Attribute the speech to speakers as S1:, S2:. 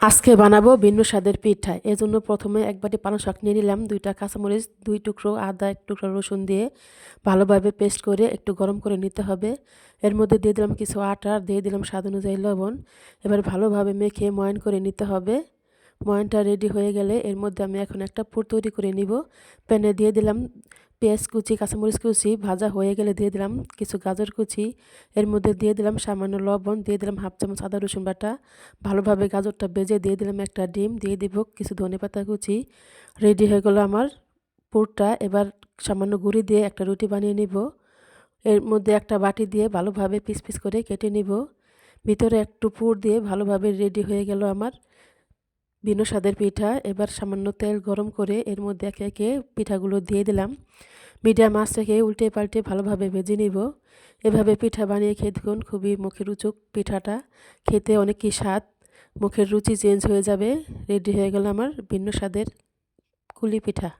S1: আজকে বানাবো ভিন্ন স্বাদের পিঠা। এজন্য প্রথমে এক বাটি পালং শাক নিয়ে নিলাম, 2টা কাঁচামরিচ, 2 টুকরো আদা, 1 টুকরো রসুন দিয়ে ভালোভাবে পেস্ট করে একটু গরম করে নিতে হবে। এর মধ্যে দিয়ে দিলাম কিছু আটা, আর দিয়ে দিলাম স্বাদ অনুযায়ী লবণ। এবার ভালোভাবে মেখে ময়ান করে নিতে হবে। ময়ানটা রেডি হয়ে গেলে এর মধ্যে আমি এখন একটা পুর তৈরি করে নিব। প্যানে দিয়ে দিলাম পেঁয়াজ কুচি, কাঁচামরিচ কুচি, ভাজা হয়ে গেলে দিয়ে দিলাম কিছু গাজর কুচি। এর মধ্যে দিয়ে দিলাম সামান্য লবণ, দিয়ে দিলাম হাফ চামচ আদা রসুন বাটা। ভালোভাবে গাজরটা ভেজে দিয়ে দিলাম একটা ডিম, দিয়ে দিব কিছু ধনেপাতা কুচি। রেডি হয়ে গেল আমার পুরটা। এবার সামান্য গুঁড়ি দিয়ে একটা রুটি বানিয়ে নিব। এর মধ্যে একটা বাটি দিয়ে ভালোভাবে পিস পিস করে কেটে নিব। ভিতরে একটু পুর দিয়ে ভালোভাবে রেডি হয়ে গেল আমার ভিন্ন স্বাদের পিঠা। এবার সামান্য তেল গরম করে এর মধ্যে একে একে পিঠাগুলো দিয়ে দিলাম। মিডিয়াম আঁচ রেখে উল্টে পাল্টে ভালোভাবে ভেজে নিব। এভাবে পিঠা বানিয়ে খেয়ে দেখুন, খুবই মুখে রুচক পিঠাটা। খেতে অনেকই স্বাদ, মুখের রুচি চেঞ্জ হয়ে যাবে। রেডি হয়ে গেল আমার ভিন্ন স্বাদের কুলি পিঠা।